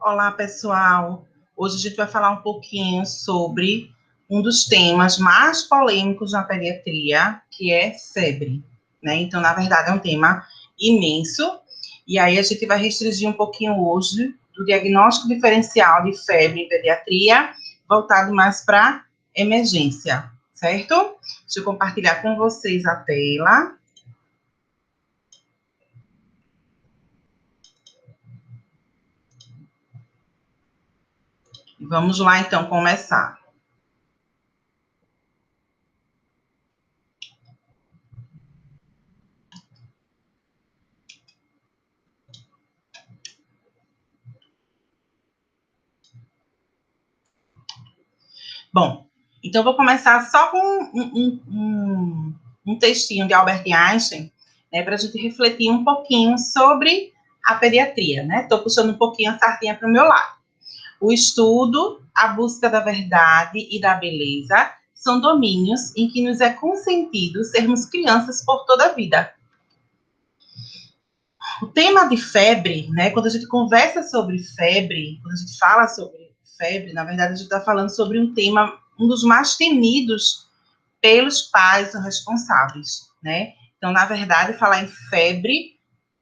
Olá, pessoal. Hoje a gente vai falar um pouquinho sobre um dos temas mais polêmicos na pediatria, que é febre, né? Então, na verdade, é um tema imenso. E aí a gente vai restringir um pouquinho hoje do diagnóstico diferencial de febre em pediatria, voltado mais para emergência, certo? Deixa eu compartilhar com vocês a tela. Vamos lá, então, começar. Bom, então eu vou começar só com um textinho de Albert Einstein, né, para a gente refletir um pouquinho sobre a pediatria, né? Estou puxando um pouquinho a sardinha para o meu lado. O estudo, a busca da verdade e da beleza são domínios em que nos é consentido sermos crianças por toda a vida. O tema de febre, né, quando a gente conversa sobre febre, quando a gente fala sobre febre, na verdade a gente está falando sobre um tema, um dos mais temidos pelos pais responsáveis, né? Então, na verdade, falar em febre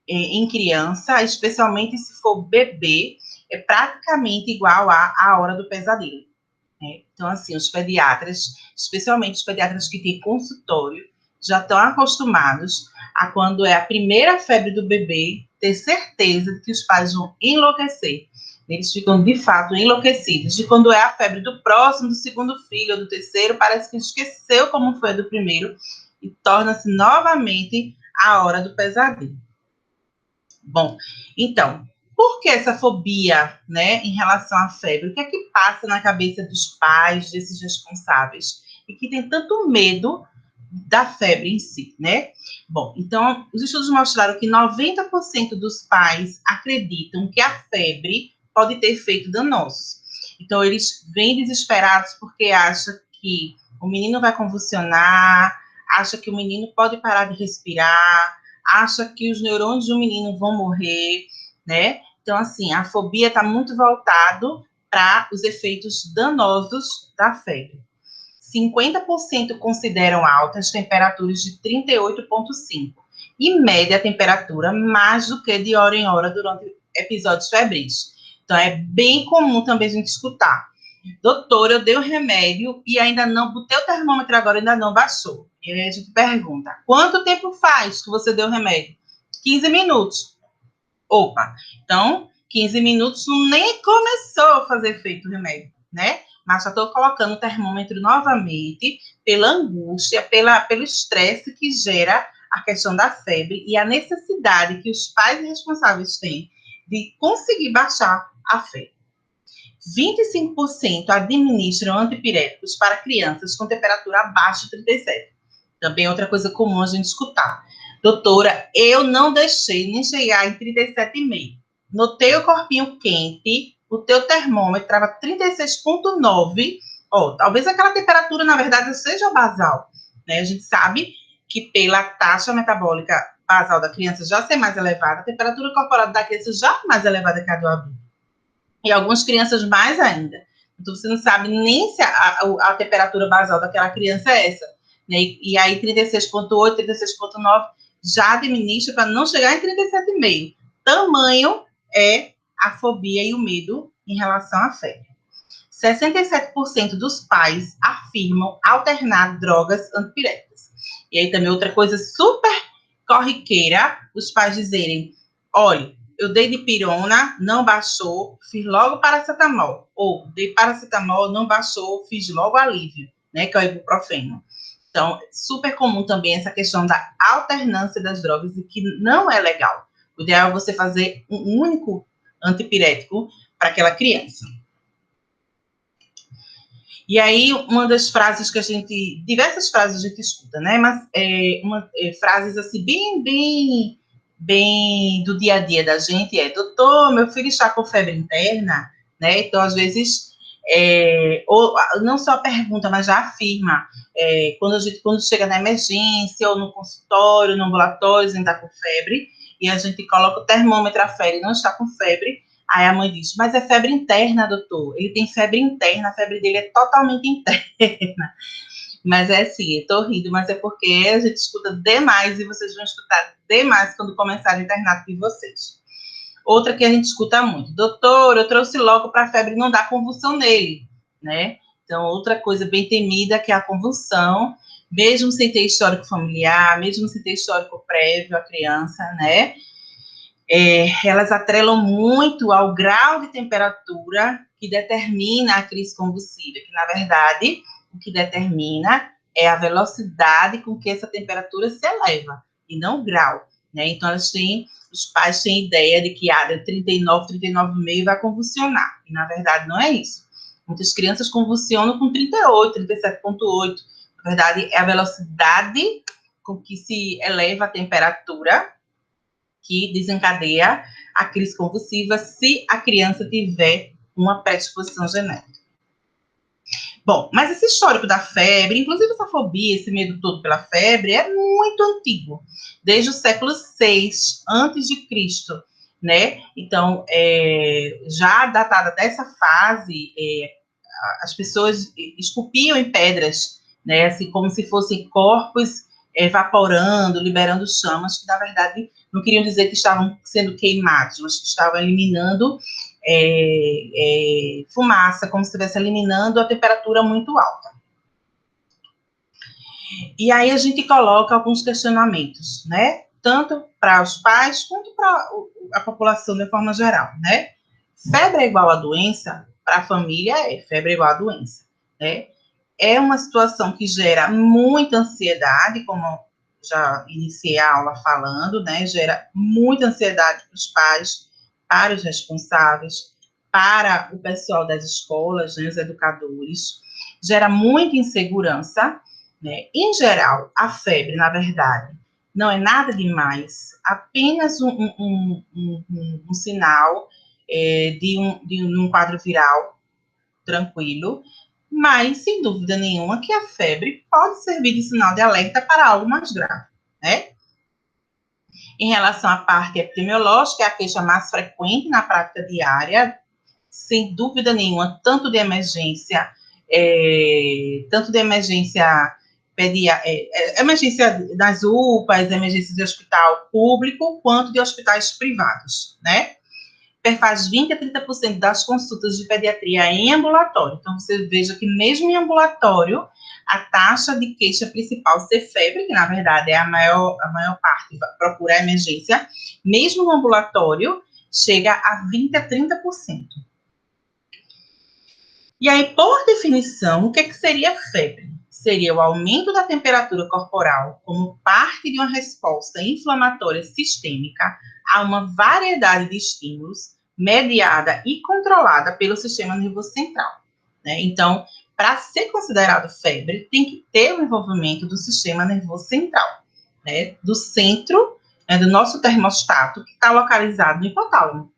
em criança, especialmente se for bebê, é praticamente igual à hora do pesadelo. Né? Então, assim, os pediatras, especialmente os pediatras que têm consultório, já estão acostumados a, quando é a primeira febre do bebê, ter certeza de que os pais vão enlouquecer. Eles ficam, de fato, enlouquecidos. E quando é a febre do próximo, do segundo filho ou do terceiro, parece que esqueceu como foi a do primeiro e torna-se novamente a hora do pesadelo. Bom, então, por que essa fobia, né, em relação à febre? O que é que passa na cabeça dos pais, desses responsáveis, e que tem tanto medo da febre em si, né? Bom, então, os estudos mostraram que 90% dos pais acreditam que a febre pode ter efeitos danosos. Então, eles vêm desesperados porque acham que o menino vai convulsionar, acha que o menino pode parar de respirar, acha que os neurônios do menino vão morrer, né? Então, assim, a fobia está muito voltado para os efeitos danosos da febre. 50% consideram altas temperaturas de 38,5 e média temperatura mais do que de hora em hora durante episódios febris. Então, é bem comum também a gente escutar: doutor, eu dei o remédio e ainda não, botei o termômetro agora ainda não baixou. E aí a gente pergunta: quanto tempo faz que você deu o remédio? 15 minutos. Opa, então 15 minutos nem começou a fazer efeito o remédio, né? Mas já estou colocando o termômetro novamente pela angústia, pelo estresse que gera a questão da febre e a necessidade que os pais responsáveis têm de conseguir baixar a febre. 25% administram antipiréticos para crianças com temperatura abaixo de 37. Também outra coisa comum a gente escutar: doutora, eu não deixei nem chegar em 37,5. Notei o corpinho quente, o teu termômetro estava 36,9. Ó, talvez aquela temperatura, na verdade, seja basal. Né? A gente sabe que pela taxa metabólica basal da criança já ser mais elevada, a temperatura corporal da criança já é mais elevada que a do adulto. E algumas crianças mais ainda. Então, você não sabe nem se a temperatura basal daquela criança é essa. Né? E aí, 36,8, 36,9 já administra para não chegar em 37,5. Tamanho é a fobia e o medo em relação à febre. 67% dos pais afirmam alternar drogas antipiréticas. E aí também outra coisa super corriqueira, os pais dizerem: olha, eu dei dipirona, não baixou, fiz logo paracetamol. Ou dei paracetamol, não baixou, fiz logo alívio, né, que é o ibuprofeno. Então, super comum também essa questão da alternância das drogas, e que não é legal. O ideal é você fazer um único antipirético para aquela criança. E aí, uma das frases que a gente, diversas frases a gente escuta, né, mas frases assim, bem do dia a dia da gente é: doutor, meu filho está com febre interna, né, então às vezes ou não só pergunta, mas já afirma, quando chega na emergência, ou no consultório, no ambulatório, a gente está com febre, e a gente coloca o termômetro, afere e não está com febre, aí a mãe diz, mas é febre interna, doutor, ele tem febre interna, a febre dele é totalmente interna. Mas é assim, eu tô rindo, mas é porque a gente escuta demais e vocês vão escutar demais quando começar o internato de vocês. Outra que a gente escuta muito, doutor, eu trouxe logo para a febre não dar convulsão nele, né? Então, outra coisa bem temida que é a convulsão, mesmo sem ter histórico familiar, mesmo sem ter histórico prévio à criança, né? Elas atrelam muito ao grau de temperatura que determina a crise convulsiva, que, na verdade, o que determina é a velocidade com que essa temperatura se eleva, e não o grau, né? Então, os pais têm ideia de que de 39, 39,5 vai convulsionar, e, na verdade, não é isso. Muitas crianças convulsionam com 38, 37,8. Na verdade, é a velocidade com que se eleva a temperatura que desencadeia a crise convulsiva se a criança tiver uma predisposição genética. Bom, mas esse histórico da febre, inclusive essa fobia, esse medo todo pela febre, é muito antigo, desde o século VI a.C., né? Então, já datada dessa fase, as pessoas esculpiam em pedras, né? Assim, como se fossem corpos evaporando, liberando chamas, que na verdade não queriam dizer que estavam sendo queimados, mas que estavam eliminando fumaça, como se estivesse eliminando a temperatura muito alta. E aí a gente coloca alguns questionamentos, né? Tanto para os pais, quanto para a população de forma geral, né? Febre é igual a doença? Para a família, febre é igual a doença, né? É uma situação que gera muita ansiedade, como já iniciei a aula falando, né? Gera muita ansiedade para os pais, para os responsáveis, para o pessoal das escolas, né, os educadores. Gera muita insegurança, né? Em geral, a febre, na verdade, não é nada demais, apenas um sinal de um quadro viral tranquilo, mas, sem dúvida nenhuma, que a febre pode servir de sinal de alerta para algo mais grave, né? Em relação à parte epidemiológica, é a queixa mais frequente na prática diária, sem dúvida nenhuma, tanto de emergência emergência das UPAs, emergência de hospital público, quanto de hospitais privados, né? Perfaz 20 a 30% das consultas de pediatria em ambulatório. Então, você veja que mesmo em ambulatório, a taxa de queixa principal ser febre, que na verdade é a maior parte, procura a emergência, mesmo no ambulatório, chega a 20 a 30%. E aí, por definição, o que seria febre? Seria o aumento da temperatura corporal como parte de uma resposta inflamatória sistêmica a uma variedade de estímulos mediada e controlada pelo sistema nervoso central, né? Então, para ser considerado febre, tem que ter o envolvimento do sistema nervoso central, né? Do centro, do nosso termostato, que está localizado no hipotálamo.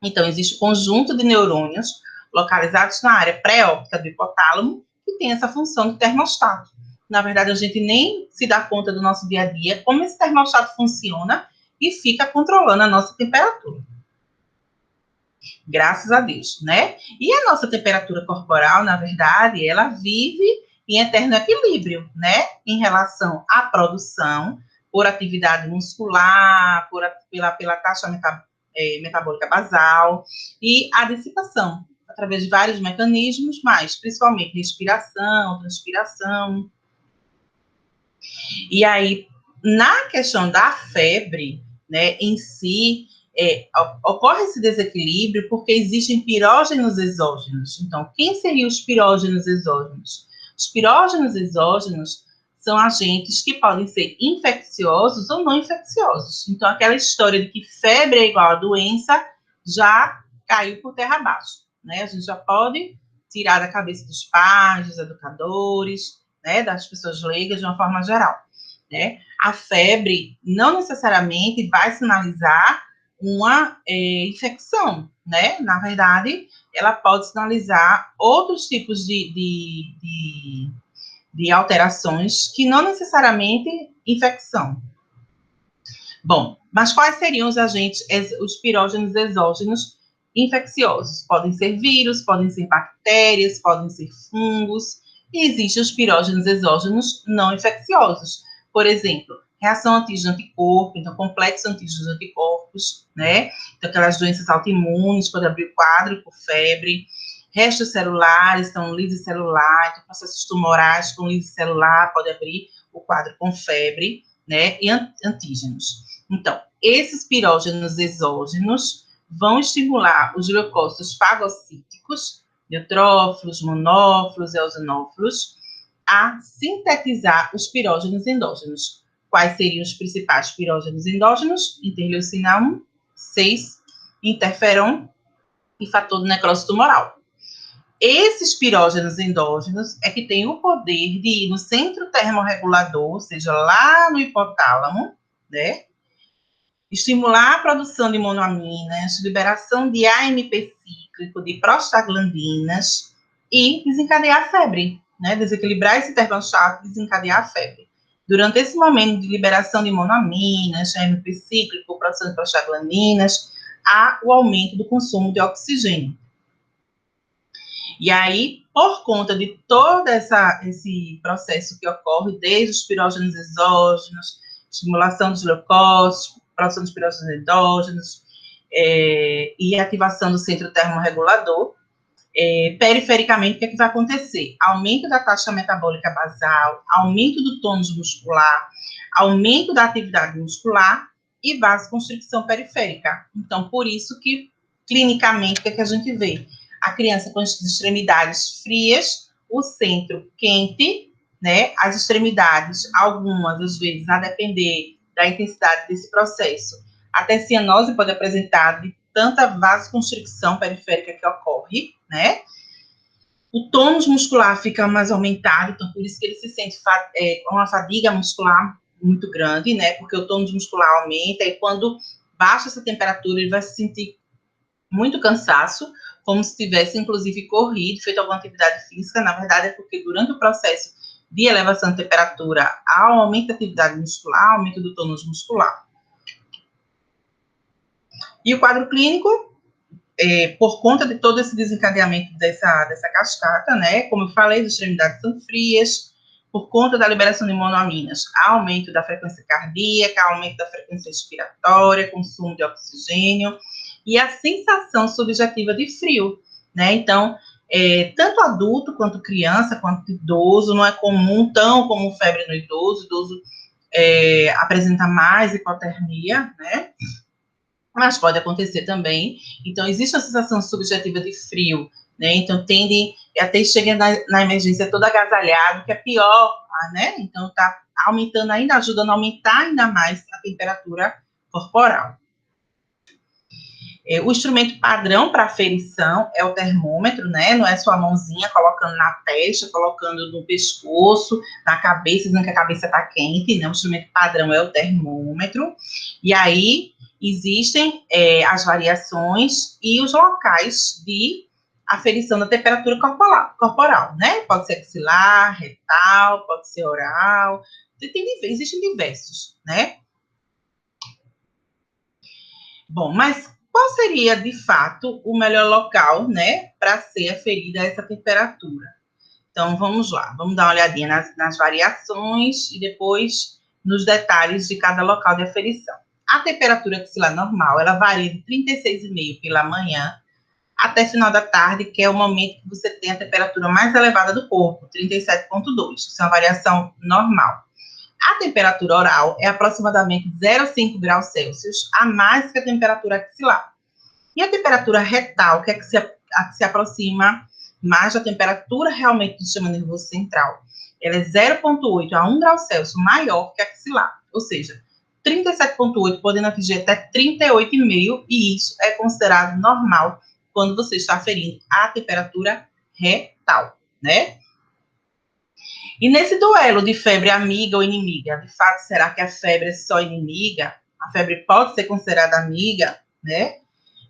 Então, existe um conjunto de neurônios localizados na área pré-óptica do hipotálamo, que tem essa função de termostato. Na verdade, a gente nem se dá conta do nosso dia a dia como esse termostato funciona e fica controlando a nossa temperatura. Graças a Deus, né? E a nossa temperatura corporal, na verdade, ela vive em eterno equilíbrio, né? Em relação à produção por atividade muscular, pela taxa metabólica basal e a dissipação, através de vários mecanismos, mas principalmente respiração, transpiração. E aí, na questão da febre, né, em si, ocorre esse desequilíbrio porque existem pirógenos exógenos. Então, quem seriam os pirógenos exógenos? Os pirógenos exógenos são agentes que podem ser infecciosos ou não infecciosos. Então, aquela história de que febre é igual a doença já caiu por terra abaixo, né? A gente já pode tirar da cabeça dos pais, dos educadores, né, das pessoas leigas de uma forma geral, né? A febre não necessariamente vai sinalizar uma infecção, né? Na verdade, ela pode sinalizar outros tipos de alterações que não necessariamente infecção. Bom, mas quais seriam os agentes, os pirógenos exógenos infecciosos? Podem ser vírus, podem ser bactérias, podem ser fungos, e existem os pirógenos exógenos não infecciosos. Por exemplo, reação antígeno-anticorpo, então complexo antígenos-anticorpos, né? Então, aquelas doenças autoimunes, pode abrir o quadro por febre, restos celulares, então lise celular, então, processos tumorais com lise celular, pode abrir o quadro com febre, né? E antígenos. Então, esses pirógenos exógenos vão estimular os leucócitos fagocíticos, neutrófilos, monófilos, eosinófilos, a sintetizar os pirógenos endógenos. Quais seriam os principais pirógenos endógenos? Interleucina 1, 6, interferon e fator de necrose tumoral. Esses pirógenos endógenos é que têm o poder de ir no centro termorregulador, ou seja, lá no hipotálamo, né? Estimular a produção de monoaminas, liberação de AMP cíclico, de prostaglandinas e desencadear a febre, né? Desequilibrar esse termostato e desencadear a febre. Durante esse momento de liberação de monoaminas, AMP cíclico, produção de prostaglandinas, há o aumento do consumo de oxigênio. E aí, por conta de todo esse processo que ocorre, desde os pirógenos exógenos, estimulação dos leucócitos, produção dos pirógenos endógenos, e ativação do centro termorregulador, perifericamente, o que é que vai acontecer? Aumento da taxa metabólica basal, aumento do tônus muscular, aumento da atividade muscular e vasoconstricção periférica. Então, por isso que, clinicamente, o que é que a gente vê? A criança com as extremidades frias, o centro quente, né? As extremidades, algumas, às vezes, a depender da intensidade desse processo, até cianose pode apresentar de tanta vasoconstricção periférica que ocorre, né? O tônus muscular fica mais aumentado, então por isso que ele se sente com uma fadiga muscular muito grande, né? Porque o tônus muscular aumenta e quando baixa essa temperatura, ele vai se sentir muito cansaço, como se tivesse, inclusive, corrido, feito alguma atividade física. Na verdade, é porque durante o processo de elevação de temperatura, há um aumento da atividade muscular, aumento do tônus muscular. E o quadro clínico, por conta de todo esse desencadeamento dessa cascata, né, como eu falei, as extremidades são frias, por conta da liberação de monoaminas, aumento da frequência cardíaca, aumento da frequência respiratória, consumo de oxigênio, e a sensação subjetiva de frio, né, então, tanto adulto, quanto criança, quanto idoso, não é comum, tão como febre no idoso, apresenta mais hipotermia, né, mas pode acontecer também. Então, existe a sensação subjetiva de frio, né? Então, tende até chega na emergência todo agasalhado, que é pior, né? Então, está aumentando ainda, ajudando a aumentar ainda mais a temperatura corporal. O instrumento padrão para aferição é o termômetro, né? Não é sua mãozinha colocando na testa, colocando no pescoço, na cabeça, dizendo que a cabeça está quente, né? O instrumento padrão é o termômetro. E aí, existem as variações e os locais de aferição da temperatura corporal, né? Pode ser axilar, retal, pode ser oral, existem diversos, né? Bom, mas qual seria, de fato, o melhor local, né, para ser aferida essa temperatura? Então, vamos lá, vamos dar uma olhadinha nas variações e depois nos detalhes de cada local de aferição. A temperatura axilar normal, ela varia de 36,5 pela manhã até final da tarde, que é o momento que você tem a temperatura mais elevada do corpo, 37,2. Isso é uma variação normal. A temperatura oral é aproximadamente 0,5 graus Celsius a mais que a temperatura axilar. E a temperatura retal, que é que se aproxima mais da temperatura realmente do sistema nervoso central, ela é 0,8 a 1 grau Celsius maior que a axilar, ou seja, 37,8 podendo atingir até 38,5, e isso é considerado normal quando você está aferindo a temperatura retal, né? E nesse duelo de febre amiga ou inimiga, de fato, será que a febre é só inimiga? A febre pode ser considerada amiga? né?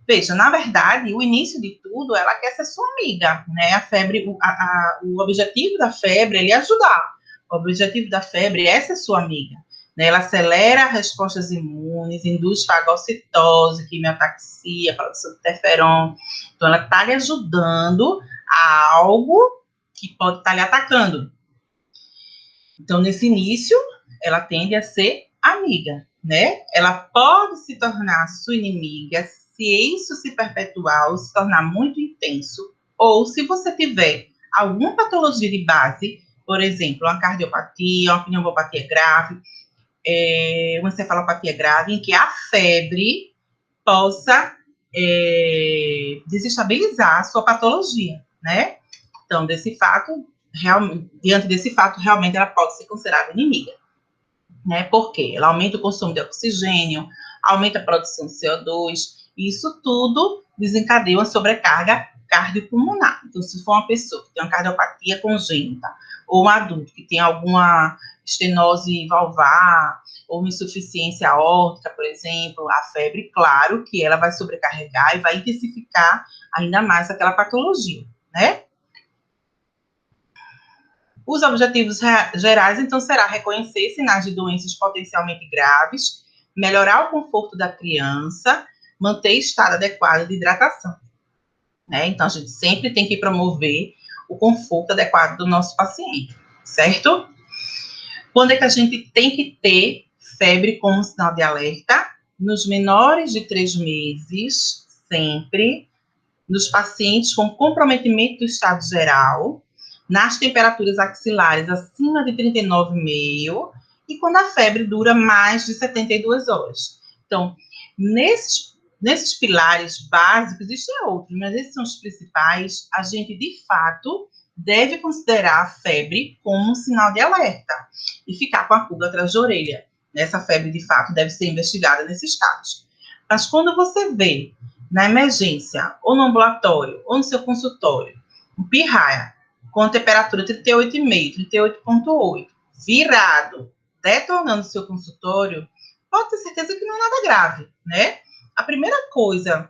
Veja, na verdade, o início de tudo, ela quer ser sua amiga, né? A febre, o objetivo da febre é lhe ajudar. O objetivo da febre é ser sua amiga. Né? Ela acelera respostas imunes, induz fagocitose, quimiotaxia, produção de interferon. Então, ela está lhe ajudando a algo que pode estar lhe atacando. Então, nesse início, ela tende a ser amiga, né? Ela pode se tornar sua inimiga se isso se perpetuar ou se tornar muito intenso, ou se você tiver alguma patologia de base, por exemplo, uma cardiopatia, uma pneumopatia grave, uma encefalopatia grave, em que a febre possa desestabilizar a sua patologia, né? Então, diante desse fato, realmente ela pode ser considerada inimiga, né? Porque ela aumenta o consumo de oxigênio, aumenta a produção de CO2, e isso tudo desencadeia uma sobrecarga cardiopulmonar. Então, se for uma pessoa que tem uma cardiopatia congênita, ou um adulto que tem alguma estenose valvar, ou uma insuficiência aórtica, por exemplo, a febre, claro que ela vai sobrecarregar e vai intensificar ainda mais aquela patologia, né? Os objetivos gerais, então, será reconhecer sinais de doenças potencialmente graves, melhorar o conforto da criança, manter estado adequado de hidratação. Né? Então, a gente sempre tem que promover o conforto adequado do nosso paciente, certo? Quando é que a gente tem que ter febre como sinal de alerta? Nos menores de 3 meses, sempre. Nos pacientes com comprometimento do estado geral, nas temperaturas axilares acima de 39,5 e quando a febre dura mais de 72 horas. Então, nesses pilares básicos, existem outros, mas esses são os principais, a gente, de fato, deve considerar a febre como um sinal de alerta e ficar com a pulga atrás da orelha. Essa febre, de fato, deve ser investigada nesses casos. Mas quando você vê na emergência, ou no ambulatório, ou no seu consultório, um pirraia com temperatura 38,5, 38,8, virado, detonando o seu consultório, pode ter certeza que não é nada grave, né? A primeira coisa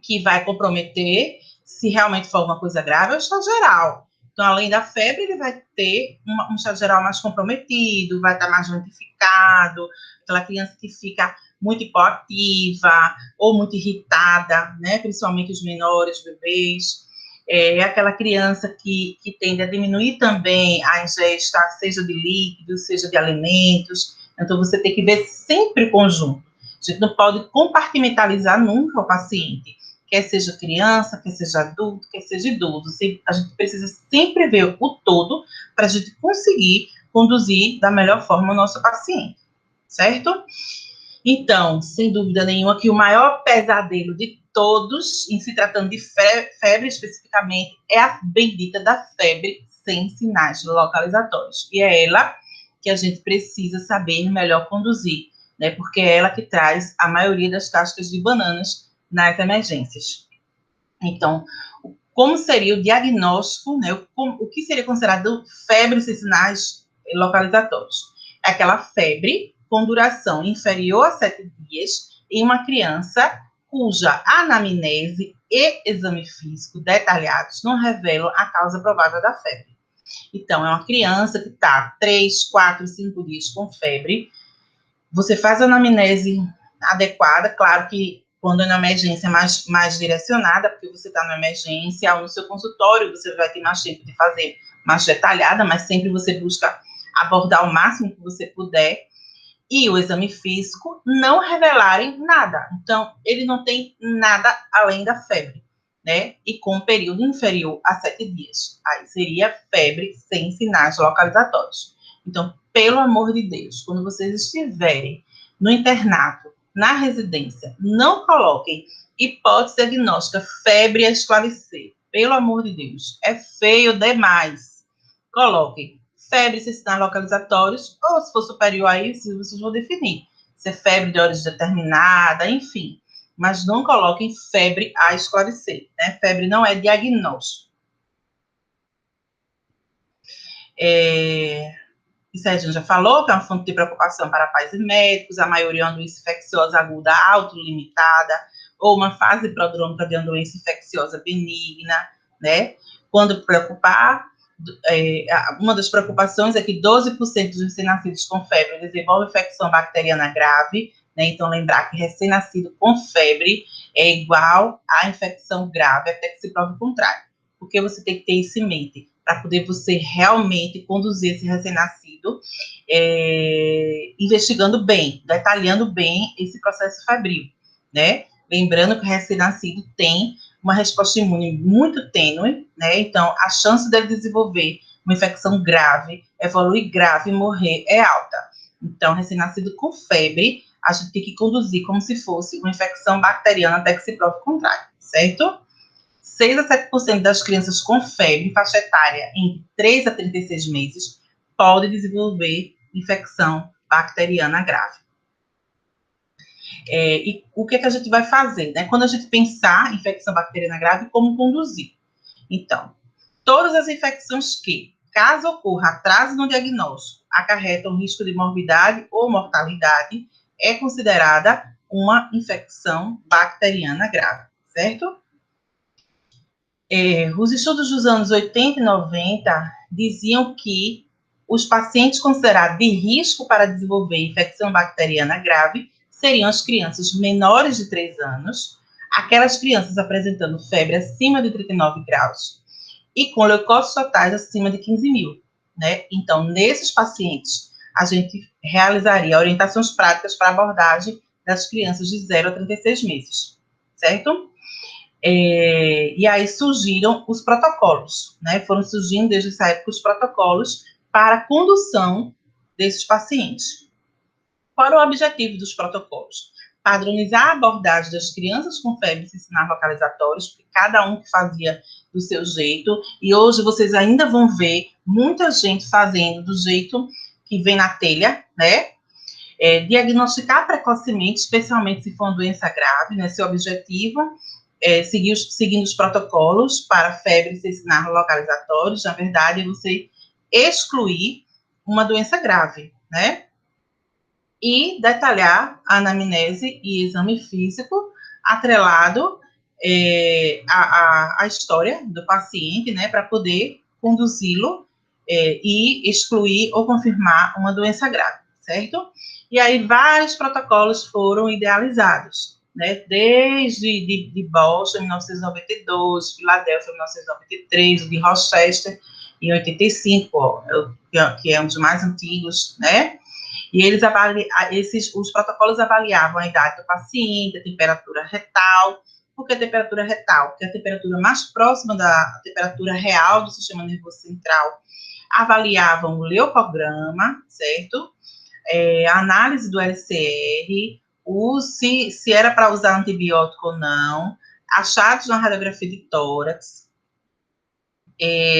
que vai comprometer, se realmente for alguma coisa grave, é o estado geral. Então, além da febre, ele vai ter um estado geral mais comprometido, vai estar mais notificado, aquela criança que fica muito hipoativa ou muito irritada, né? Principalmente os menores, os bebês. É aquela criança que tende a diminuir também a ingesta, seja de líquidos, seja de alimentos. Então, você tem que ver sempre o conjunto. A gente não pode compartimentalizar nunca o paciente, quer seja criança, quer seja adulto, quer seja idoso. A gente precisa sempre ver o todo para a gente conseguir conduzir da melhor forma o nosso paciente, certo? Então, sem dúvida nenhuma, que o maior pesadelo de todos, em se tratando de febre especificamente, é a bendita da febre sem sinais localizatórios. E é ela que a gente precisa saber melhor conduzir, né? Porque é ela que traz a maioria das cascas de bananas nas emergências. Então, como seria o diagnóstico, né? O que seria considerado febre sem sinais localizatórios? É aquela febre com duração inferior a 7 dias em uma criança cuja anamnese e exame físico detalhados não revelam a causa provável da febre. Então, é uma criança que está 3, 4, 5 dias com febre. Você faz a anamnese adequada, claro que quando é na emergência mais direcionada, porque você está na emergência ou no seu consultório, você vai ter mais tempo de fazer mais detalhada, mas sempre você busca abordar o máximo que você puder, e o exame físico não revelarem nada. Então, ele não tem nada além da febre, né? E com um período inferior a 7 dias. Aí seria febre sem sinais localizatórios. Então, pelo amor de Deus, quando vocês estiverem no internato, na residência, não coloquem hipótese diagnóstica febre a esclarecer. Pelo amor de Deus, é feio demais. Coloquem febre sem sinais localizatórios, ou se for superior a isso, vocês vão definir se é febre de origem determinada, enfim. Mas não coloquem febre a esclarecer, né? Febre não é diagnóstico. Isso a gente já falou, que é uma fonte de preocupação para pais e médicos, a maioria é uma doença infecciosa aguda autolimitada, ou uma fase prodrômica de uma doença infecciosa benigna, né? Quando preocupar, uma das preocupações é que 12% dos recém-nascidos com febre desenvolvem infecção bacteriana grave, né? Então, lembrar que recém-nascido com febre é igual a infecção grave, até que se prove o contrário. Porque você tem que ter isso em mente, para poder você realmente conduzir esse recém-nascido, investigando bem, detalhando bem esse processo febril, né? Lembrando que o recém-nascido tem uma resposta imune muito tênue, né? Então, a chance dele desenvolver uma infecção grave, evoluir grave e morrer é alta. Então, recém-nascido com febre, a gente tem que conduzir como se fosse uma infecção bacteriana até que se prove o contrário, certo? 6 a 7% das crianças com febre, faixa etária entre 3 a 36 meses, podem desenvolver infecção bacteriana grave. E o que a gente vai fazer, né? Quando a gente pensar em infecção bacteriana grave, como conduzir? Então, todas as infecções que, caso ocorra atraso no diagnóstico, acarretam risco de morbidade ou mortalidade, é considerada uma infecção bacteriana grave, certo? Os estudos dos anos 80 e 90 diziam que os pacientes considerados de risco para desenvolver infecção bacteriana grave seriam as crianças menores de 3 anos, aquelas crianças apresentando febre acima de 39 graus e com leucócitos totais acima de 15 mil, né? Então, nesses pacientes, a gente realizaria orientações práticas para abordagem das crianças de 0 a 36 meses, certo? E aí surgiram os protocolos, né? Foram surgindo desde essa época os protocolos para a condução desses pacientes. Qual era o objetivo dos protocolos? Padronizar a abordagem das crianças com febre e sinais localizatórios, porque cada um que fazia do seu jeito, e hoje vocês ainda vão ver muita gente fazendo do jeito que vem na telha, né? Diagnosticar precocemente, especialmente se for uma doença grave, né? Seu objetivo seguindo os protocolos para febre e sinais localizatórios, na verdade, é você excluir uma doença grave, né? E detalhar a anamnese e exame físico atrelado à história do paciente, né, para poder conduzi-lo e excluir ou confirmar uma doença grave, certo? E aí vários protocolos foram idealizados, né, desde de Boston, em 1992, Filadélfia, em 1993, de Rochester, em 85, que é um dos mais antigos, né? E os protocolos avaliavam a idade do paciente, a temperatura retal. Por que a temperatura retal? Porque é a temperatura mais próxima da temperatura real do sistema nervoso central. Avaliavam o leucograma, certo? A análise do LCR, se era para usar antibiótico ou não, achados na radiografia de tórax,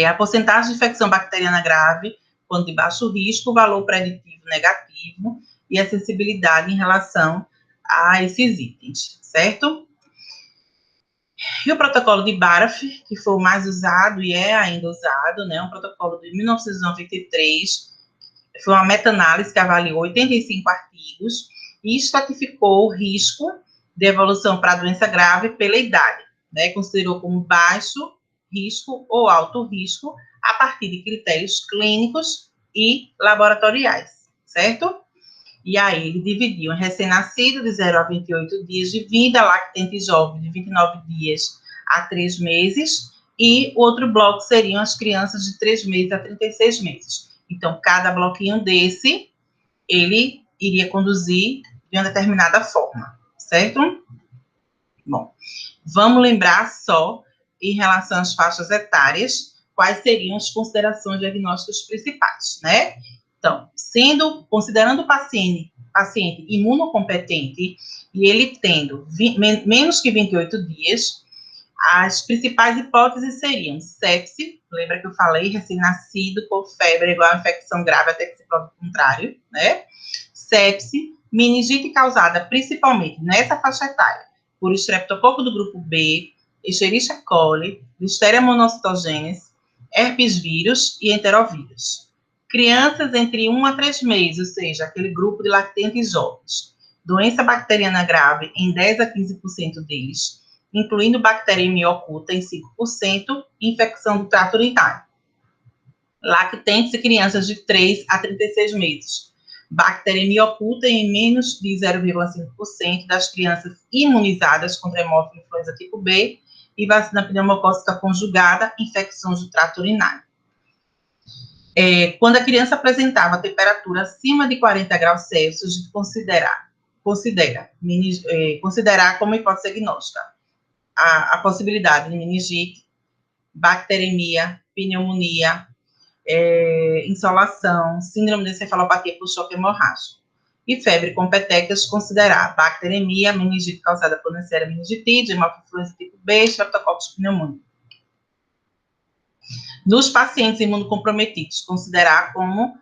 a porcentagem de infecção bacteriana grave, quando de baixo risco, o valor preditivo negativo e a sensibilidade em relação a esses itens, certo? E o protocolo de Baraf, que foi o mais usado e é ainda usado, né, um protocolo de 1993, foi uma meta-análise que avaliou 85 artigos e estratificou o risco de evolução para doença grave pela idade, né, considerou como baixo risco ou alto risco a partir de critérios clínicos e laboratoriais, certo? E aí ele dividiu em recém-nascido de 0 a 28 dias de vida, lactente e jovem de 29 dias a 3 meses, e o outro bloco seriam as crianças de 3 meses a 36 meses. Então, cada bloquinho desse, ele iria conduzir de uma determinada forma, certo? Bom, vamos lembrar só, em relação às faixas etárias, quais seriam as considerações diagnósticas principais, né? Então, considerando o paciente imunocompetente e ele tendo menos que 28 dias, as principais hipóteses seriam sepse, lembra que eu falei, recém-nascido com febre igual a infecção grave até que se prove o contrário, né? Sepse, meningite causada principalmente nessa faixa etária por estreptococo do grupo B, Escherichia coli, Listeria monocytogenes, herpes vírus e enterovírus. Crianças entre 1 a 3 meses, ou seja, aquele grupo de lactentes jovens. Doença bacteriana grave em 10 a 15% deles, incluindo bacteriemia oculta em 5%, e infecção do trato urinário. Lactentes e crianças de 3 a 36 meses. Bacteriemia oculta em menos de 0,5% das crianças imunizadas contra hemófilo influenza tipo B e vacina pneumocócica conjugada, infecções do trato urinário. Quando a criança apresentava temperatura acima de 40 graus Celsius, a gente considerar como hipótese diagnóstica a possibilidade de meningite, bacteremia, pneumonia, insolação, síndrome de encefalopatia por choque hemorrágico. E febre com petecas, considerar bacteremia, meningite causada por Neisseria meningitide, hemófilo influenza tipo B, Streptococcus pneumoniae. Nos pacientes imunocomprometidos, considerar como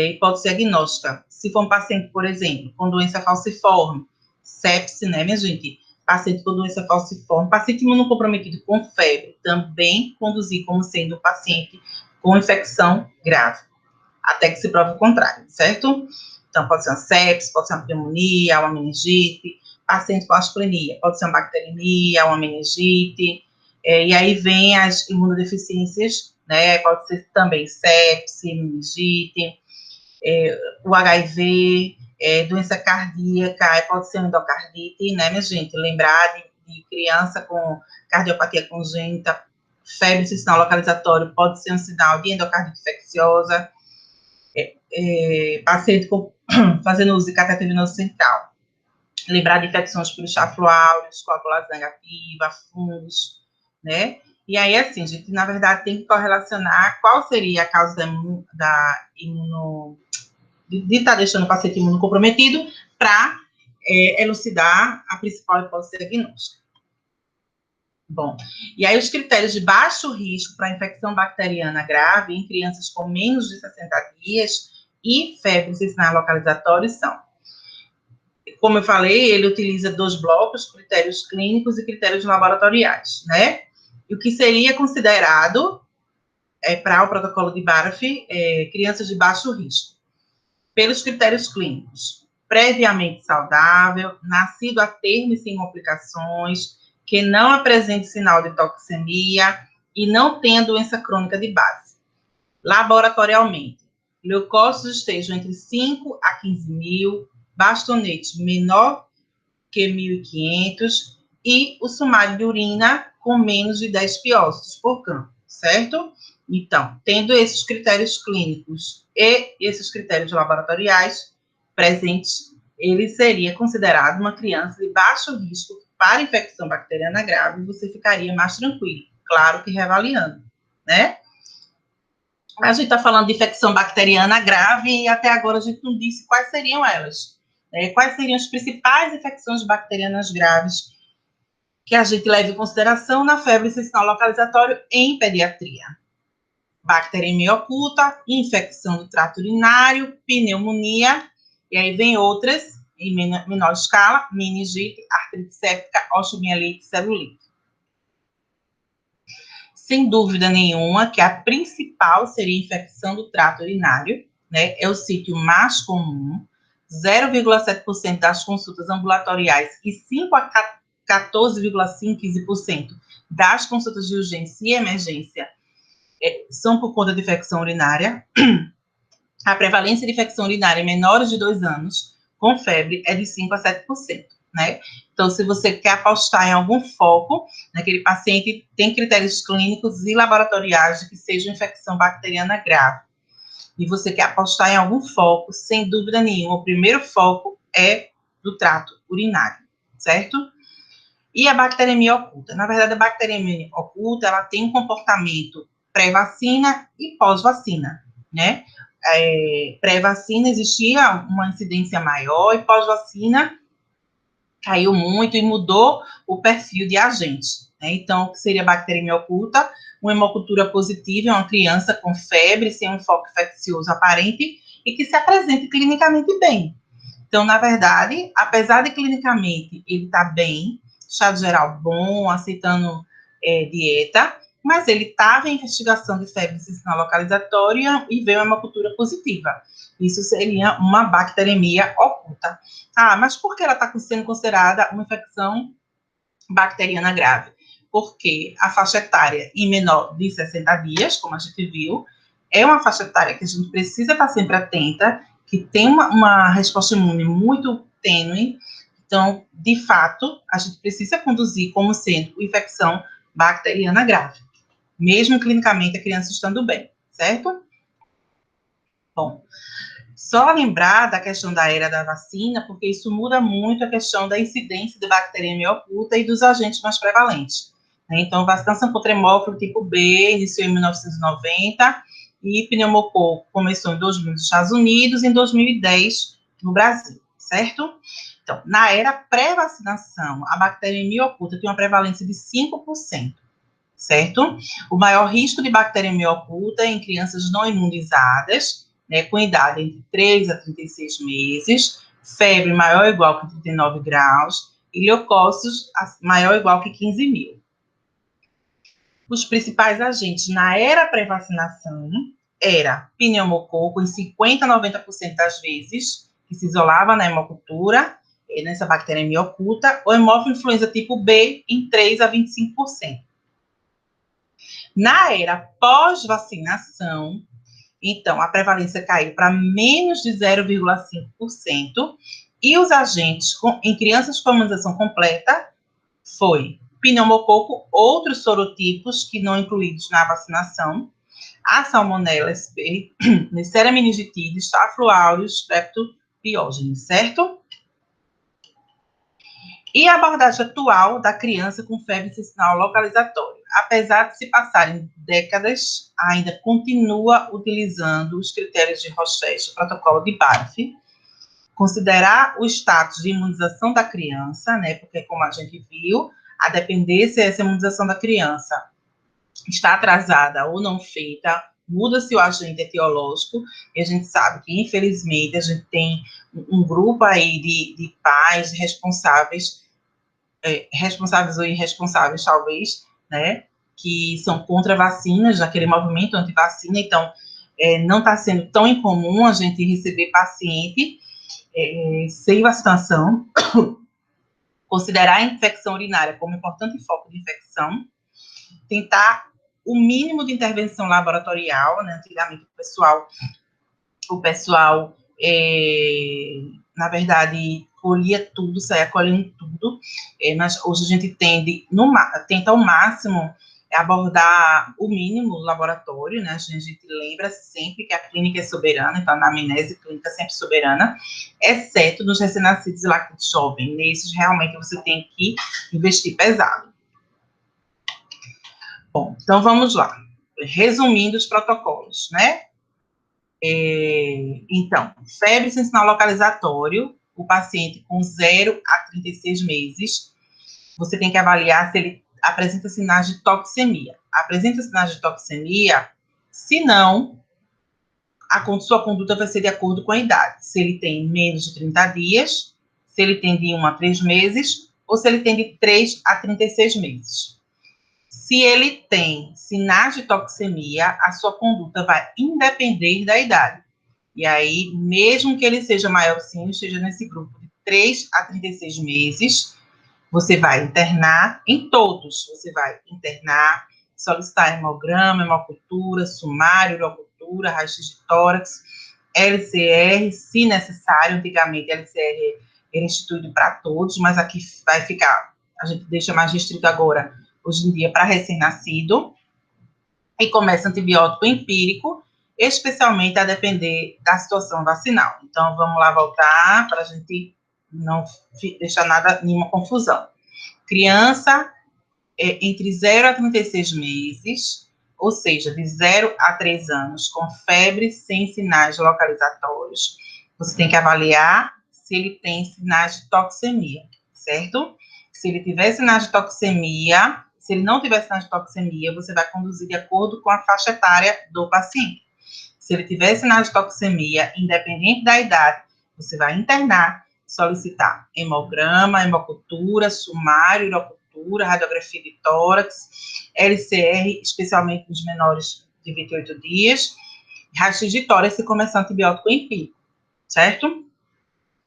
hipótese diagnóstica. Se for um paciente, por exemplo, com doença falciforme, sepse, né, minha gente? Paciente com doença falciforme, paciente imunocomprometido com febre, também conduzir como sendo um paciente com infecção grave, até que se prove o contrário, certo? Então, pode ser uma sepse, pode ser uma pneumonia, uma meningite, paciente com asplenia, pode ser uma bacteremia, uma meningite, e aí vem as imunodeficiências, né, pode ser também sepse, meningite, o HIV, doença cardíaca, pode ser endocardite, né, minha gente? Lembrar de criança com cardiopatia congênita, febre, esse sinal localizatório pode ser um sinal de endocardite infecciosa, paciente fazendo uso de cateter venoso central. Lembrar de infecções por Staphylococcus aureus, coagulação negativa, fungos, né? E aí, assim, a gente, na verdade, tem que correlacionar qual seria a causa de estar deixando o paciente imunocomprometido para elucidar a principal hipótese diagnóstica. Bom, e aí os critérios de baixo risco para infecção bacteriana grave em crianças com menos de 60 dias e febre sem sinais localizatórios são, como eu falei, ele utiliza 2 blocos, critérios clínicos e critérios laboratoriais, né? E o que seria considerado para o protocolo de BARF, crianças de baixo risco, pelos critérios clínicos, previamente saudável, nascido a termo e sem complicações, que não apresente sinal de toxemia e não tenha doença crônica de base. Laboratorialmente, leucócitos estejam entre 5 a 15 mil, bastonetes menor que 1.500 e o sumário de urina com menos de 10 piócitos por campo, certo? Então, tendo esses critérios clínicos e esses critérios laboratoriais presentes, ele seria considerado uma criança de baixo risco para infecção bacteriana grave, você ficaria mais tranquilo, claro que reavaliando, né? A gente está falando de infecção bacteriana grave e até agora a gente não disse quais seriam elas. Quais seriam as principais infecções bacterianas graves que a gente leva em consideração na febre sem sinal localizatório em pediatria? Bacteriemia oculta, infecção do trato urinário, pneumonia, e aí vem outras em menor escala, meningite, artrite séptica, osteomielite, celulite. Sem dúvida nenhuma que a principal seria a infecção do trato urinário, né? É o sítio mais comum, 0,7% das consultas ambulatoriais e 5 a 14,5% das consultas de urgência e emergência são por conta de infecção urinária. A prevalência de infecção urinária em menores de 2 anos com febre é de 5 a 7%, né? Então, se você quer apostar em algum foco, naquele paciente tem critérios clínicos e laboratoriais de que seja infecção bacteriana grave, e você quer apostar em algum foco, sem dúvida nenhuma, o primeiro foco é do trato urinário, certo? E a bacteriemia oculta? Na verdade, a bacteriemia oculta, ela tem um comportamento pré-vacina e pós-vacina, né? Pré-vacina existia uma incidência maior e pós-vacina caiu muito e mudou o perfil de agentes, né? Então, o que seria bacteriemia oculta? Uma hemocultura positiva é uma criança com febre, sem um foco infeccioso aparente e que se apresenta clinicamente bem. Então, na verdade, apesar de clinicamente ele estar bem, estado geral bom, aceitando dieta, mas ele estava em investigação de febre intestinal localizatória e veio uma hemocultura positiva. Isso seria uma bacteremia oculta. Ah, mas por que ela está sendo considerada uma infecção bacteriana grave? Porque a faixa etária em menor de 60 dias, como a gente viu, é uma faixa etária que a gente precisa estar sempre atenta, que tem uma resposta imune muito tênue. Então, de fato, a gente precisa conduzir como sendo infecção bacteriana grave, mesmo clinicamente a criança estando bem, certo? Bom, só lembrar da questão da era da vacina, porque isso muda muito a questão da incidência de bacteriemia oculta e dos agentes mais prevalentes. Então, vacinação contra hemófilo tipo B iniciou em 1990 e pneumococo começou em 2000 nos Estados Unidos e em 2010 no Brasil, certo? Então, na era pré-vacinação, a bacteriemia oculta tem uma prevalência de 5%, certo? O maior risco de bacteriemia oculta é em crianças não imunizadas, né, com idade entre 3 a 36 meses, febre maior ou igual que 39 graus e leucócitos maior ou igual que 15 mil. Os principais agentes na era pré-vacinação era pneumococo em 50 a 90% das vezes, que se isolava na hemocultura, nessa bacteriemia oculta, ou hemófilo influenza tipo B em 3 a 25%. Na era pós-vacinação, então, a prevalência caiu para menos de 0,5%, e os agentes em crianças com imunização completa foi pneumococo, outros sorotipos que não incluídos na vacinação, a salmonella sp, Neisseria meningitidis, Staphylo aureus, Streptopiógenes, certo? E a abordagem atual da criança com febre intestinal localizatória, apesar de se passarem décadas, ainda continua utilizando os critérios de Rochet, o protocolo de Barff, considerar o status de imunização da criança, né, porque como a gente viu, a depender se essa imunização da criança está atrasada ou não feita, muda-se o agente etiológico, e a gente sabe que, infelizmente, a gente tem um grupo aí de pais responsáveis ou irresponsáveis, talvez, né, que são contra vacinas, naquele movimento anti-vacina. Então, não está sendo tão incomum a gente receber paciente sem vacinação, considerar a infecção urinária como importante foco de infecção, tentar o mínimo de intervenção laboratorial, né, antigamente o pessoal na verdade, colhia tudo, saía colhendo tudo, mas hoje a gente tenta ao máximo abordar o mínimo do laboratório, né, a gente lembra sempre que a clínica é soberana, então a anamnese clínica é sempre soberana, exceto nos recém-nascidos e lactantes jovens, nesses realmente você tem que investir pesado. Bom, então vamos lá, resumindo os protocolos, né, então, febre sem sinal localizatório, o paciente com 0 a 36 meses, você tem que avaliar se ele apresenta sinais de toxemia. Apresenta sinais de toxemia, se não, a sua conduta vai ser de acordo com a idade. Se ele tem menos de 30 dias, se ele tem de 1 a 3 meses, ou se ele tem de 3 a 36 meses. Se ele tem sinais de toxemia, a sua conduta vai independer da idade. E aí, mesmo que ele seja maiorzinho, esteja nesse grupo de 3 a 36 meses, você vai internar em todos. Você vai internar, solicitar hemograma, hemocultura, sumário, urocultura, raio-x de tórax, LCR, se necessário. Antigamente, LCR era instituído para todos, mas aqui vai ficar, a gente deixa mais restrito agora, hoje em dia, para recém-nascido. E começa antibiótico empírico, especialmente a depender da situação vacinal. Então, vamos lá voltar para a gente não deixar nenhuma confusão. Criança entre 0 a 36 meses, ou seja, de 0 a 3 anos, com febre sem sinais localizatórios, você tem que avaliar se ele tem sinais de toxemia, certo? Se ele tiver sinais de toxemia, se ele não tiver sinais de toxemia, você vai conduzir de acordo com a faixa etária do paciente. Se ele tiver sinais de toxemia, independente da idade, você vai internar, solicitar hemograma, hemocultura, sumário, urocultura, hemocultura, radiografia de tórax, LCR, especialmente nos menores de 28 dias, raio-x de tórax e começar antibiótico empírico, certo?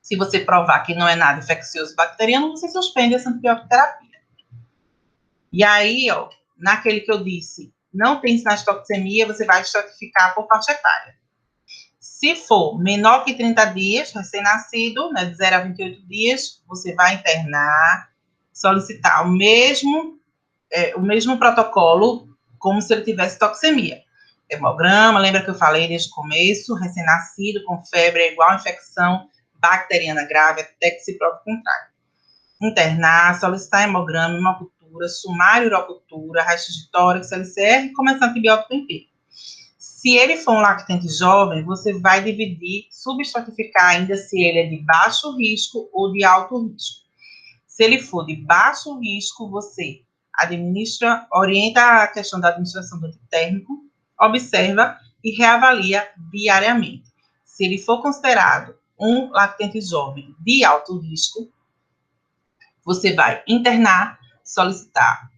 Se você provar que não é nada infeccioso bacteriano, você suspende essa antibiótico terapia. E aí, ó, naquele que eu disse, não tem sinais de toxemia, você vai estratificar por faixa etária. Se for menor que 30 dias, recém-nascido, né, de 0 a 28 dias, você vai internar, solicitar o mesmo protocolo, como se ele tivesse toxemia. Hemograma, lembra que eu falei desde o começo, recém-nascido com febre é igual a infecção bacteriana grave, até que se prove o contrário. Internar, solicitar hemograma, hemocultura, sumário urocultura, raio-x de tórax, LCR e começar antibiótico empírico. Se ele for um lactente jovem, você vai dividir, subestratificar ainda se ele é de baixo risco ou de alto risco. Se ele for de baixo risco, você orienta a questão da administração do antitérmico, observa e reavalia diariamente. Se ele for considerado um lactente jovem de alto risco, você vai internar, solicitar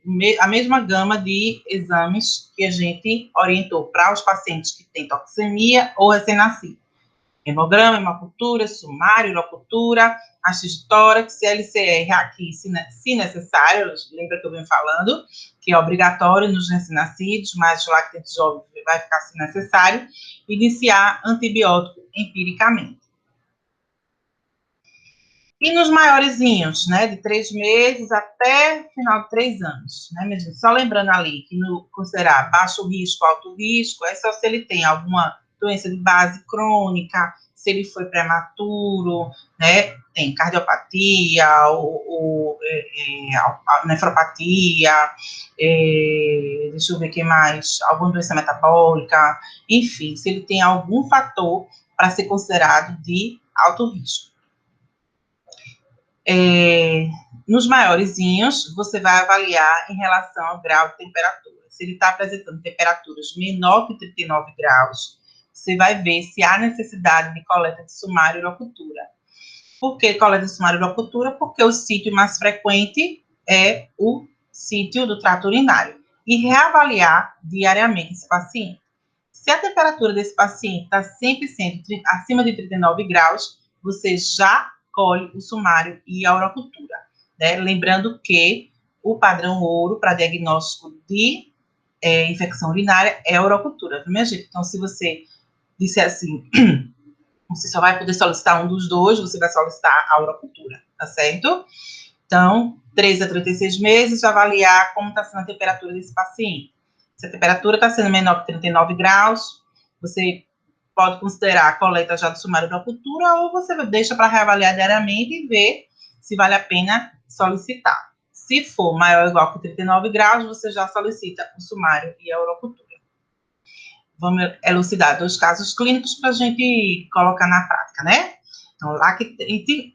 a mesma gama de exames que a gente orientou para os pacientes que têm toxemia ou recém-nascido. Hemograma, hemocultura, sumário, urocultura, raio-x de tórax, LCR aqui, se necessário, lembra que eu venho falando, que é obrigatório nos recém-nascidos, mas o lactente jovem vai ficar se necessário, iniciar antibiótico empiricamente. E nos maiorzinhos, né, de 3 meses até final de 3 anos, né, minha gente? Só lembrando ali que no considerar baixo risco, alto risco, é só se ele tem alguma doença de base crônica, se ele foi prematuro, né, tem cardiopatia, nefropatia, deixa eu ver o que mais, alguma doença metabólica, enfim, se ele tem algum fator para ser considerado de alto risco. Nos maiorzinhos, você vai avaliar em relação ao grau de temperatura. Se ele está apresentando temperaturas menor que 39 graus, você vai ver se há necessidade de coleta de sumário e urocultura. Por que coleta de sumário e urocultura? Porque o sítio mais frequente é o sítio do trato urinário. E reavaliar diariamente esse paciente. Se a temperatura desse paciente está sempre sendo acima de 39 graus, você já colhe o sumário e a urocultura, né? Lembrando que o padrão ouro para diagnóstico de infecção urinária é a urocultura, viu, minha gente? Então, se você disser assim, você só vai poder solicitar um dos dois, você vai solicitar a urocultura, tá certo? Então, 3 a 36 meses, avaliar como está sendo a temperatura desse paciente. Se a temperatura está sendo menor que 39 graus, você pode considerar a coleta já do sumário da cultura ou você deixa para reavaliar diariamente e ver se vale a pena solicitar. Se for maior ou igual que 39 graus, você já solicita o sumário e a urocultura. Vamos elucidar 2 casos clínicos para a gente colocar na prática, né? Então, lactente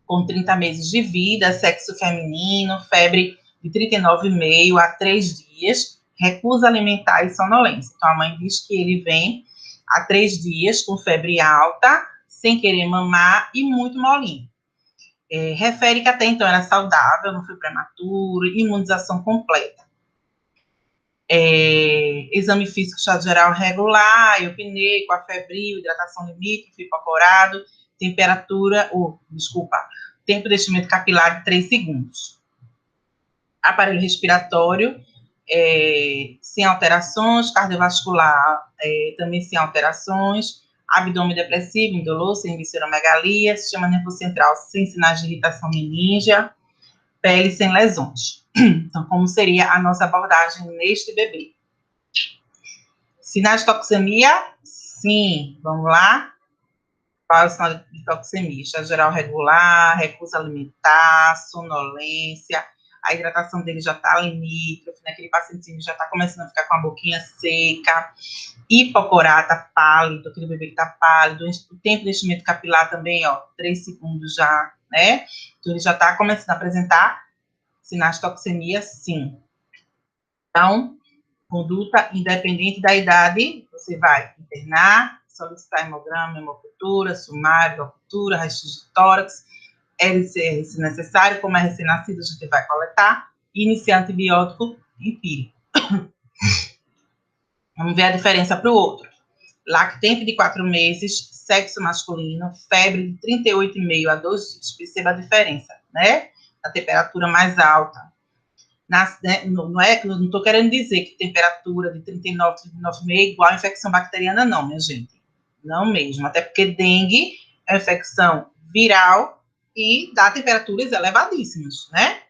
com 30 meses de vida, sexo feminino, febre de 39,5 a 3 dias, recusa alimentar e sonolência. Então, a mãe diz que ele vem há 3 dias com febre alta, sem querer mamar e muito molinho. Refere que até então era saudável, não foi prematuro, imunização completa. Exame físico, estado geral regular, eupneico, afebril, hidratação limítrofe, hipocorado, temperatura, tempo de enchimento capilar de 3 segundos. Aparelho respiratório, sem alterações, cardiovascular, também sem alterações, abdômen depressivo, indolor, sem visceromegalia, sistema nervoso central sem sinais de irritação meníngea, pele sem lesões. Então, como seria a nossa abordagem neste bebê? Sinais de toxemia? Sim, vamos lá. Qual é o sinal de toxemia? Estado geral regular, recusa alimentar, sonolência, a hidratação dele já está limítrofe, né? Aquele pacientezinho já está começando a ficar com a boquinha seca, hipocorata, pálido, aquele bebê que está pálido, o tempo de enchimento capilar também, ó, 3 segundos já, né? Então, ele já está começando a apresentar sinais de toxemia, sim. Então, conduta independente da idade, você vai internar, solicitar hemograma, hemocultura, sumário, urocultura, raio-x de tórax, LCR, se necessário, como é recém-nascido, a gente vai coletar, e iniciar antibiótico empírico. Vamos ver a diferença para o outro. Lactente de 4 meses, sexo masculino, febre de 38,5 a 2 dias. Perceba a diferença, né? A temperatura mais alta. Não estou querendo dizer que temperatura de 39, 39,5 é igual a infecção bacteriana, não, minha gente. Não mesmo. Até porque dengue é uma infecção viral e dá temperaturas elevadíssimas, né?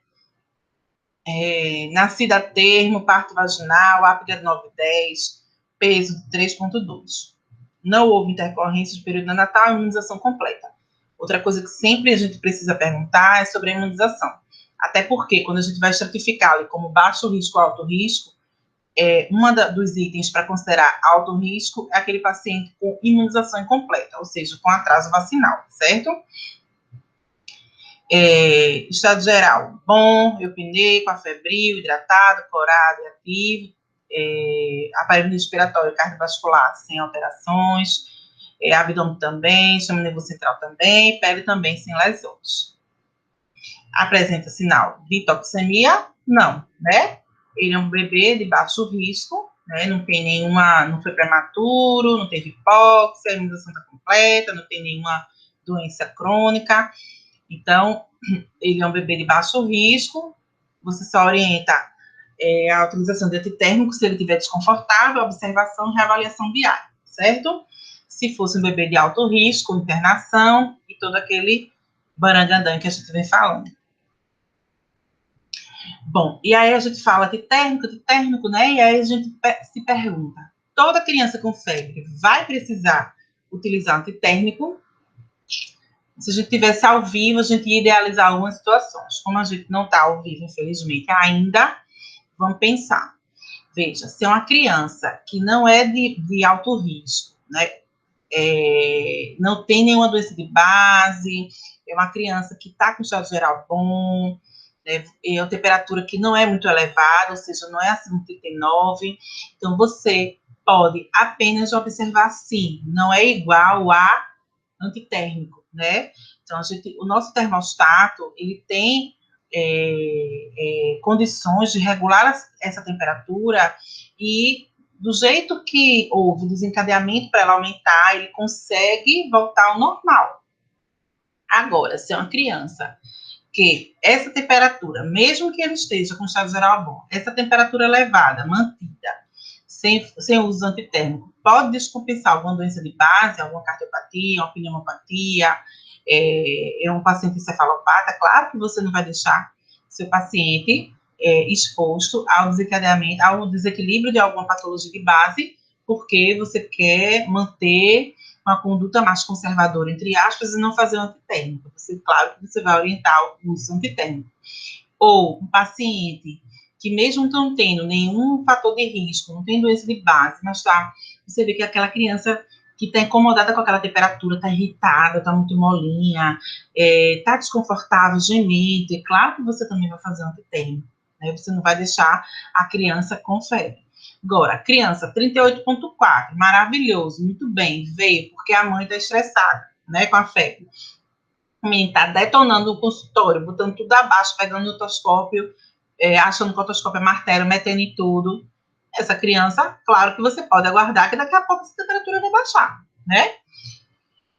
Nascida a termo, parto vaginal, ápida de 9,10, peso de 3,2. Não houve intercorrência de período neonatal, imunização completa. Outra coisa que sempre a gente precisa perguntar é sobre a imunização. Até porque, quando a gente vai estratificar como baixo risco ou alto risco, dos itens para considerar alto risco é aquele paciente com imunização incompleta, ou seja, com atraso vacinal, certo? Estado geral, bom, eupneico, afebril, hidratado, corado e ativo, aparelho respiratório cardiovascular sem alterações, abdômen também, sistema nervoso central também, pele também sem lesões. Apresenta sinal de toxemia? Não, né? Ele é um bebê de baixo risco, né? Não tem nenhuma, não foi prematuro, não teve hipóxia, a imunização está completa, não tem nenhuma doença crônica. Então, ele é um bebê de baixo risco, você só orienta a utilização de antitérmico se ele estiver desconfortável, observação e reavaliação diária, certo? Se fosse um bebê de alto risco, internação e todo aquele barangandã que a gente vem falando. Bom, e aí a gente fala de térmico, né? E aí a gente se pergunta, toda criança com febre vai precisar utilizar antitérmico? Se a gente tivesse ao vivo, a gente ia idealizar algumas situações. Como a gente não está ao vivo, infelizmente, ainda, vamos pensar. Veja, se é uma criança que não é de alto risco, né? Não tem nenhuma doença de base, é uma criança que está com estado geral bom, é uma temperatura que não é muito elevada, ou seja, não é acima de 39, então você pode apenas observar sim, não é igual a antitérmico, né? Então, o nosso termostato, ele tem condições de regular essa temperatura e do jeito que houve desencadeamento para ela aumentar, ele consegue voltar ao normal. Agora, se é uma criança que essa temperatura, mesmo que ele esteja com estado geral bom, essa temperatura elevada, mantida, sem uso antitérmico, pode descompensar alguma doença de base, alguma cardiopatia, uma pneumopatia, um paciente encefalopata, claro que você não vai deixar seu paciente exposto ao desencadeamento, ao desequilíbrio de alguma patologia de base, porque você quer manter uma conduta mais conservadora, entre aspas, e não fazer o antitérmico. Claro que você vai orientar o uso antitérmico. Ou um paciente que mesmo não tendo nenhum fator de risco, não tem doença de base, mas você vê que aquela criança que está incomodada com aquela temperatura, está irritada, está muito molinha, está desconfortável, gemendo, é claro que você também vai fazer um antitérmico, né? Você não vai deixar a criança com febre. Agora, criança 38,4, maravilhoso, muito bem, veio porque a mãe está estressada, né, com a febre. O menino está detonando o consultório, botando tudo abaixo, pegando o otoscópio, achando que o otoscópio é martelo, metendo em tudo. Essa criança, claro que você pode aguardar que daqui a pouco essa temperatura vai baixar, né?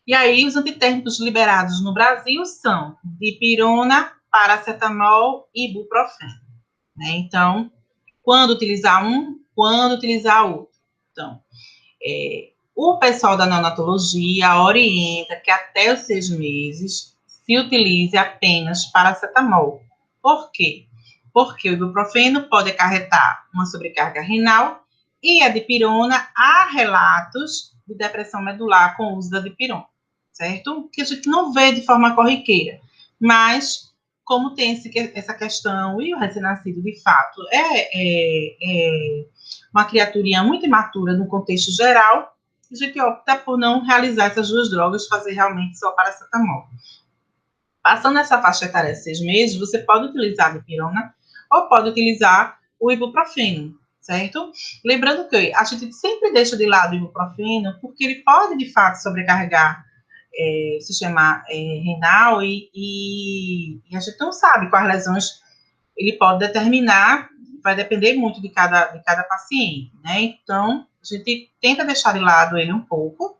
E aí, os antitérmicos liberados no Brasil são dipirona, paracetamol e ibuprofeno, né? Então, quando utilizar um, quando utilizar outro. Então, o pessoal da neonatologia orienta que até os 6 meses se utilize apenas paracetamol. Por quê? Porque o ibuprofeno pode acarretar uma sobrecarga renal e a dipirona, há relatos de depressão medular com o uso da dipirona, certo? Que a gente não vê de forma corriqueira, mas como tem essa questão, e o recém-nascido, de fato, é uma criaturinha muito imatura no contexto geral, a gente opta por não realizar essas duas drogas, fazer realmente só paracetamol. Passando essa faixa etária de 6 meses, você pode utilizar a dipirona ou pode utilizar o ibuprofeno, certo? Lembrando que a gente sempre deixa de lado o ibuprofeno porque ele pode, de fato, sobrecarregar sistema renal e a gente não sabe quais lesões ele pode determinar, vai depender muito de cada paciente, né? Então, a gente tenta deixar de lado ele um pouco,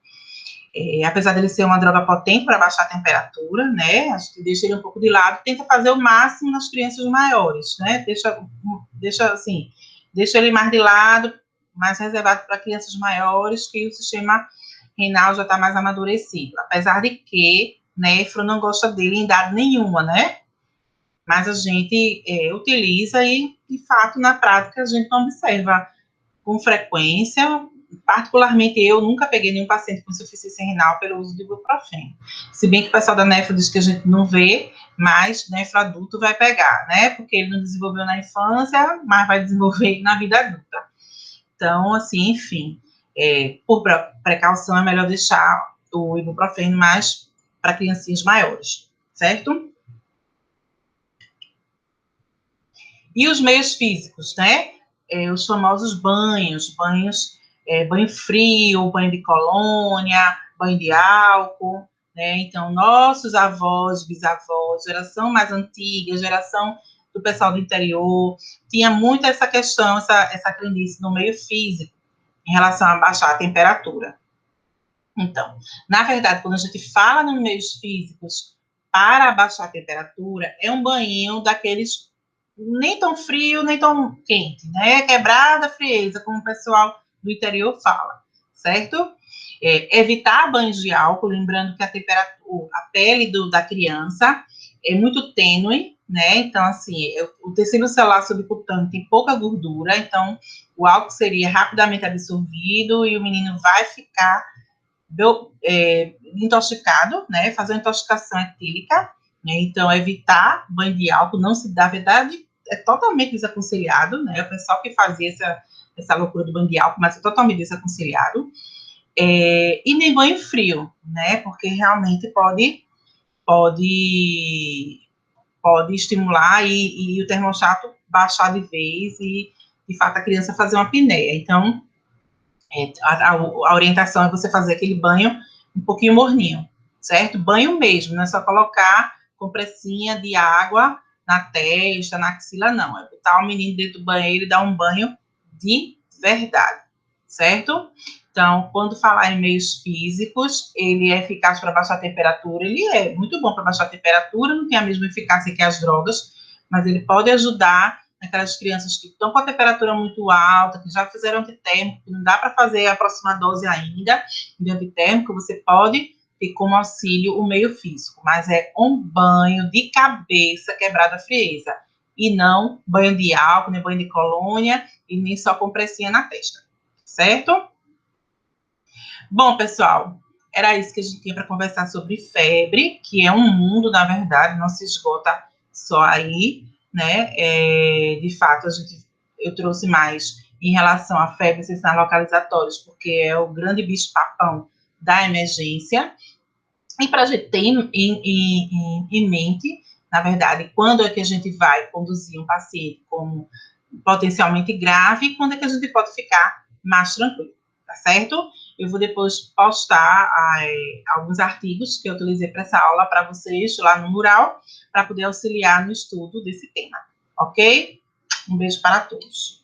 apesar dele ser uma droga potente para baixar a temperatura, né? A gente deixa ele um pouco de lado, tenta fazer o máximo nas crianças maiores, né? Deixa ele mais de lado, mais reservado para crianças maiores, que o sistema renal já está mais amadurecido. Apesar de que nefro não gosta dele em idade nenhuma, né? Mas a gente utiliza e, de fato, na prática, a gente não observa com frequência. Particularmente, eu nunca peguei nenhum paciente com insuficiência renal pelo uso de ibuprofeno. Se bem que o pessoal da nefro diz que a gente não vê, mas nefro adulto vai pegar, né? Porque ele não desenvolveu na infância, mas vai desenvolver na vida adulta. Então, assim, enfim, por precaução, é melhor deixar o ibuprofeno mais para criancinhas maiores, certo? E os meios físicos, né? Os famosos banho frio, banho de colônia, banho de álcool, né? Então, nossos avós, bisavós, geração mais antiga, geração do pessoal do interior, tinha muito essa questão, essa crendice no meio físico, em relação a baixar a temperatura. Então, na verdade, quando a gente fala nos meios físicos para baixar a temperatura, é um banho daqueles nem tão frio, nem tão quente, né? Quebrada, frieza, como o pessoal do interior fala, certo? Evitar banhos de álcool, lembrando que a pele da criança é muito tênue, né? Então, assim, o tecido celular subcutâneo tem pouca gordura, então o álcool seria rapidamente absorvido e o menino vai ficar intoxicado, né? Fazer uma intoxicação etílica, né? Então, evitar banho de álcool, não se dá, na verdade, é totalmente desaconselhado, né? O pessoal que fazia essa loucura do banho de álcool, mas é totalmente desaconselhado. E nem banho frio, né? Porque realmente pode estimular e o termostato baixar de vez e, de fato, a criança fazer uma apneia. Então, a orientação é você fazer aquele banho um pouquinho morninho, certo? Banho mesmo, não é só colocar compressinha de água na testa, na axila, não. É botar o menino dentro do banheiro e dar um banho de verdade, certo? Então, quando falar em meios físicos, ele é eficaz para baixar a temperatura, ele é muito bom para baixar a temperatura, não tem a mesma eficácia que as drogas, mas ele pode ajudar aquelas crianças que estão com a temperatura muito alta, que já fizeram antitérmico, que não dá para fazer a próxima dose ainda de antitérmico, você pode ter como auxílio o meio físico, mas é um banho de cabeça quebrada frieza, e não banho de álcool, nem banho de colônia, e nem só compressinha na testa, certo? Bom, pessoal, era isso que a gente tinha para conversar sobre febre, que é um mundo, na verdade, não se esgota só aí, né? De fato, eu trouxe mais em relação à febre e sinais localizatórios, porque é o grande bicho-papão da emergência. E para a gente ter em mente, na verdade, quando é que a gente vai conduzir um paciente como potencialmente grave e quando é que a gente pode ficar mais tranquilo, tá certo? Eu vou depois postar alguns artigos que eu utilizei para essa aula para vocês lá no mural, para poder auxiliar no estudo desse tema, ok? Um beijo para todos.